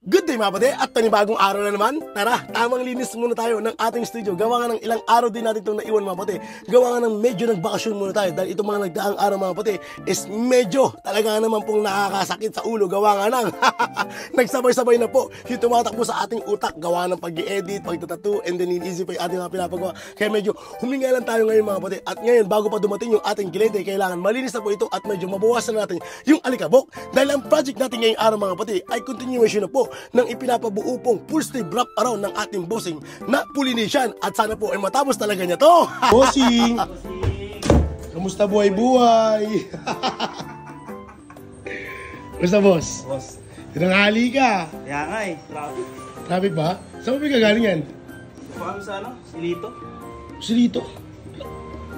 Good day mga pati at panibagong araw na naman. Tara, tamang linis muna tayo ng ating studio. Gawa nga ng ilang araw din natin itong naiwan mga pati. Gawa nga ng medyo nagbakasyon muna tayo. Dahil itong mga nagdaang araw mga pati is medyo talaga naman pong nakakasakit sa ulo. Gawa nga ng nagsabay-sabay na po yung tumatakbo sa ating utak. Gawa ng pag-i-edit, pagtatattoo, and then inisip pa yung ating mga pinapagawa. Kaya medyo huminga lang tayo ngayon mga pati. At ngayon bago pa dumating yung ating kilente, kailangan malinis na po ito at medyo mabawasan natin yung alikabok. Dahil ang project natin ngayong araw mga pati ay continuation na po ng ipinapabuo pong full sleeve wrap around ng ating bossing na Polynesian. At sana po ay matapos talaga niya to. Bossing! Kamusta buhay-buhay? Kamusta boss? Boss. Tinanghali ka. Kaya nga eh, traffic. Traffic ba? Saan mo gagaling yan? Paano sa ano? Silito? Silito.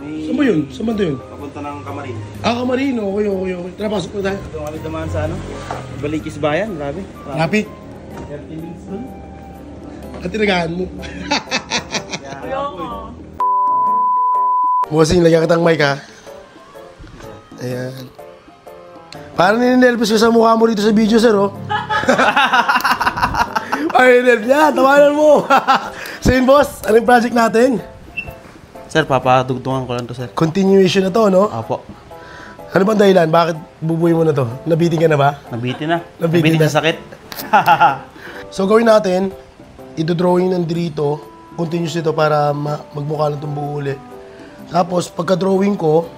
May... Saan ba yun? Saan ba yun? Papunta ng Kamarin. Kamarino. Okay. Tara, pasok po tayo. Ito kami dumaan sa ano? Balikis Bayan, grabe. Traffic. 30 minutes dun. At tinagahan mo. Kaya nga po eh. Bossing, lagyan kitang mic ha. Ayan. Parang nininelpos ka sa mukha mo dito sa video, sir, oh. Ay, nininelpos yan. Tawanan mo. So yun, boss. Anong project natin? Sir, papadugtungan ko lang to, sir. Continuation na to, no? Opo. Ano bang dahilan? Bakit bubuhay mo na to? Nabitin ka na ba? Nabitin na. Nabitin na. Sa sakit. So gawin natin, ito-drawing ng dito, continuous ito para magmukha na itong buo uli. Tapos, pagka-drawing ko,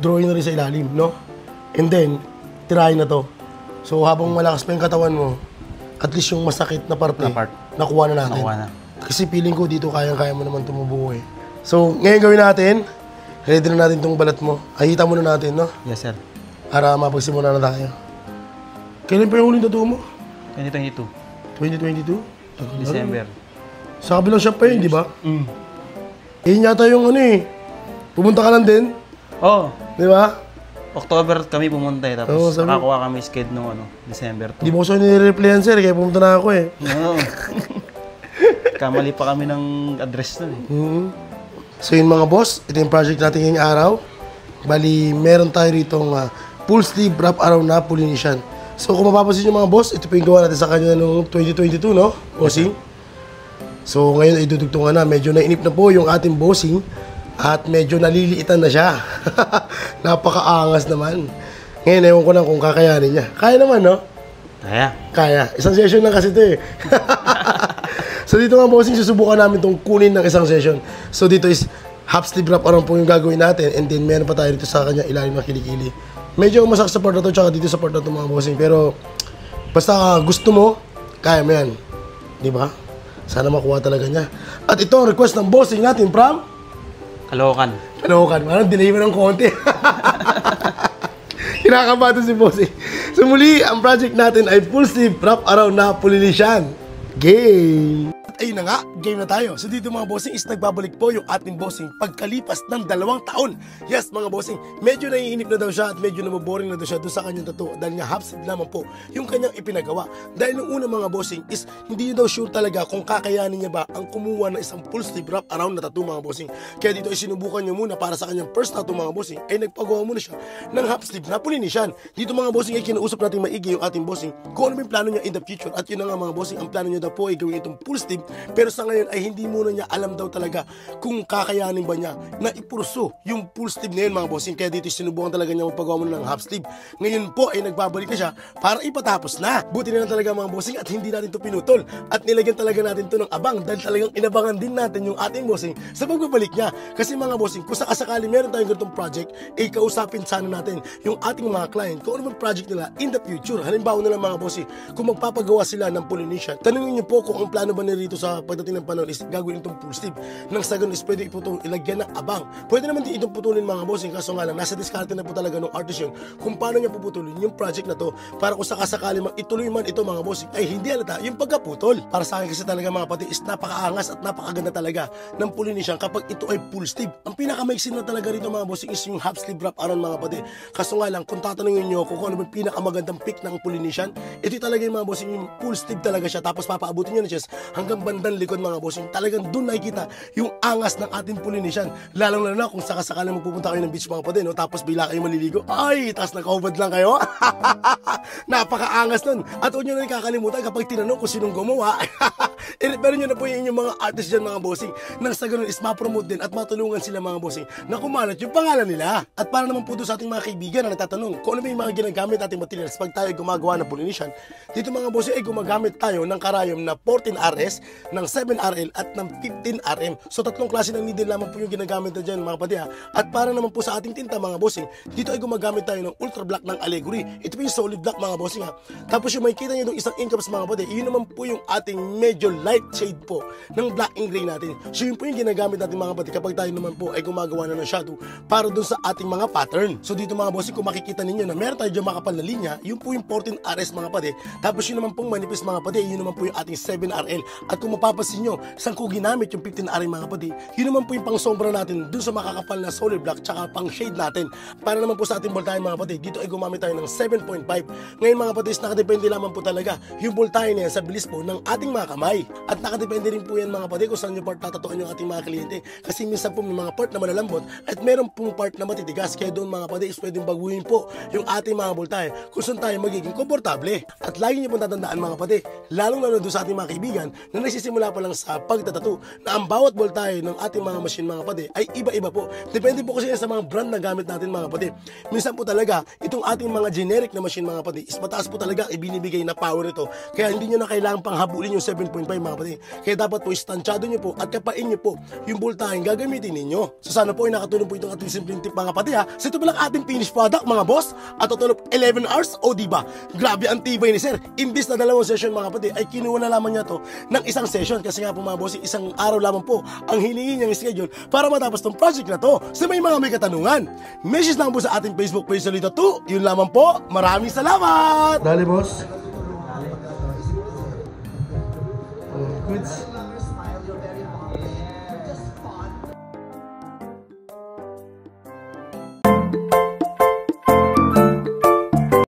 drawing na rin sa ilalim, no? And then, tirahin na to. So habang malakas pa yung katawan mo, at least yung masakit na parte, nakuha na natin. Nakuha na. Kasi feeling ko dito kayang-kaya mo naman tumubuo eh. So, ngayon gawin natin, ready na natin itong balat mo. Ahita muna natin, no? Yes, sir. Para mapagsimula na tayo. Kailan pa yung huling tattoo mo? 2022. 2022? December. Sa kabilang shop pa yun, di ba? Mm. Yun yata yung ano eh. Pumunta ka lang din, Oh, di ba? October kami pumunta eh. Tapos Oo, sabi- nakakuha kami schedule nung ano, December 2. Di mo ko nire-replyan sir, kaya pumunta na ako eh. Oo. Kamali pa kami ng address nun eh. So yun mga boss, ito yung project natin ngayong araw. Bali, meron tayo rito full sleeve wrap around na Polynesian. So kung mapapansin nyo mga boss, ito po yung gawa natin sa kanya noong 2022, no? Bossing. So ngayon ay dudugtungan na. Medyo nainip na po yung ating bossing at medyo naliliitan na siya. Napakaangas naman. Ngayon, ewan ko lang kung kakayanin niya. Kaya naman, no? Kaya. Kaya. Isang session lang kasi ito eh. So dito mga bossing, susubukan namin itong kunin ng isang session. So dito is half sleeve wrap around po yung gagawin natin, and then meron pa tayo dito sa kanya ilalim ng kilikili. Medyo umasak sa part na to, tsaka dito sa part na to mga bossing. Pero basta gusto mo, kaya mo yan. Di ba? Sana makuha talaga niya. At ito ang request ng bossing natin from Caloocan. Caloocan. Parang delay mo ng konti. Kinakabahan si bossing. So muli, ang project natin ay full sleeve wrap around na Polynesian. Game! At ayun na nga, game na tayo. So dito mga bossing is nagbabalik po yung ating bossing pagkalipas ng 2 taon. Yes mga bossing, medyo naiinip na daw siya at medyo naboboring na daw siya doon sa kanyang tattoo dahil nga half sleeve naman po yung kanyang ipinagawa. Dahil nung una mga bossing is hindi daw sure talaga kung kakayanin niya ba ang kumuha ng isang full sleeve wrap around na tattoo mga bossing. Kaya dito ay sinubukan niya muna para sa kanyang first tattoo mga bossing ay nagpagawa muna siya ng half sleeve na Polynesian. Dito mga bossing ay kinausap natin maigi yung ating bossing kung ano yung plano niya in the future. At yun na nga mga bossing, ang plano niya daw po ay gawin itong full sleeve, pero sa ngayon ay hindi muna niya alam daw talaga kung kakayanin ba niya na ipurso yung full sleeve na yun mga bossing. Kaya dito sinubukan talaga niya magpagawa muna ng half sleeve. Ngayon po ay nagbabalik na siya para ipatapos na. Buti na lang talaga mga bossing at hindi natin to pinutol at nilagyan talaga natin to ng abang dahil talagang inabangan din natin yung ating bossing sa pagbabalik niya. Kasi mga bossing, kung sakasakali meron tayong ganitong project, ay kausapin sana natin yung ating mga client kung ano bang project nila in the future. Halimbawa na lang mga bossing, kung magpapagawa sila ng Polynesian, tanungin niyo po kung ang plano ba nila rito sa pagdating ng panahon is gagawin itong full sleeve. Nang sa ganun is pwede ilagyan ng abang. Pwede naman din itong putulin mga bossing, kaso nga lang nasa diskarte na po talaga ng artist yun kung paano niya puputulin yung project na to para kung sakasakali ituloy man ito mga bossing ay hindi halata yung pagkaputol. Para sa akin kasi talaga mga pati is napakaangas at napakaganda talaga ng Polynesian kapag ito ay full sleeve. Ang pinakamaiksin na talaga rito mga bossing is yung half sleeve wrap around mga pati. Kaso nga lang kung tatanungin niyo kung ano yung pinakamagandang pick ng Polynesian, ito talaga yung mga bossing yung full sleeve talaga siya tapos papaabutin niya na chest hanggang bandang likod mga bossing. Talagang doon nakikita yung angas ng ating Polynesian. Lalong lalo na kung sakasakalang magpupunta kayo ng beach mga kapatid, no? Tapos bila kayo maliligo, ay, tapos nakahubad lang kayo. Napakaangas nun. At huwag nyo na kakalimutan kapag tinanong kung sinong gumawa, i-refer nyo na po yung inyong mga artist dyan mga bossing. Nang sa ganun is ma-promote din at matulungan sila mga bossing na kumalat yung pangalan nila. At para naman po doon sa ating mga kaibigan na nagtatanong kung ano ba yung mga ginagamit nating materials pag tayo gumagawa ng Polynesian, dito mga bossing ay gumagamit tayo ng karayom na 14RS, ng 7RL at ng 15RM. So tatlong klase ng needle lamang po yung ginagamit na dyan mga kapatid ha. At para naman po sa ating tinta mga bossing, dito ay gumagamit tayo ng ultra black ng Allegory. Ito po yung solid black mga bossing ha. Tapos yung makikita nyo itong isang incaps mga kapatid, yun naman po yung ating medyo light shade po ng black and gray natin. So yun po yung ginagamit natin mga kapatid kapag tayo naman po ay gumagawa na ng shadow para dun sa ating mga pattern. So dito mga bossing, kung makikita ninyo na meron tayo dyan makapal na linya, yun po yung 14RS mga kapatid. Tapos yun naman pong manipis mga kapatid, yun naman po yung ating 7RL. At kung mapapansin nyo, saan ko ginamit yung 15RL mga kapatid, yun naman po yung pang sombra natin dun sa makakapal na solid black tsaka pang shade natin. Para naman po sa ating voltahe mga kapatid, dito ay gumamit tayo ng 7.5. Ngayon mga kapatid, nakadepende lamang po talaga yung voltahe na yan sa bilis po ng ating mga kamay. At nakadepende rin po yan mga kapatid kung saan yung part tatatuan yung ating mga kliyente. Kasi minsan po may mga part na malalambot at meron pong part na matitigas. Kaya doon mga kapatid is pwedeng baguhin po yung ating mga voltahe kung saan tayo magiging komportable. At lagi niyo pong tatandaan mga kapatid, lalong lalo doon sa ating mga kaibigan na nagsisimula pa lang sa pagtatato, na ang bawat voltahe ng ating mga machine mga kapatid ay iba-iba po. Depende po kasi yan sa mga brand na gamit natin mga kapatid. Minsan po talaga itong ating mga generic na machine mga kapatid is mataas po talaga ibinibigay na power ito. Kaya hindi nyo na kailangan pang habulin yung 7.5 mga kapatid. Kaya dapat po istansyado nyo po at kapain nyo po yung voltahe gagamitin ninyo. So sana po ay nakatulong po itong ating simpleng tip mga kapatid ha. So ito pa lang ating finished product mga boss. At total of 11 hours o diba? Grabe ang tibay ni sir. Imbis na dalawang session mga kapatid ay kinuha na lamang niya to ng isang session. Kasi nga po mga boss, isang araw lamang po ang hiningi niyang schedule para matapos tong project na to. So may mga may katanungan, message lang po sa ating Facebook page Solito 2. Yun lamang po. Maraming salamat! Dali boss. Goods.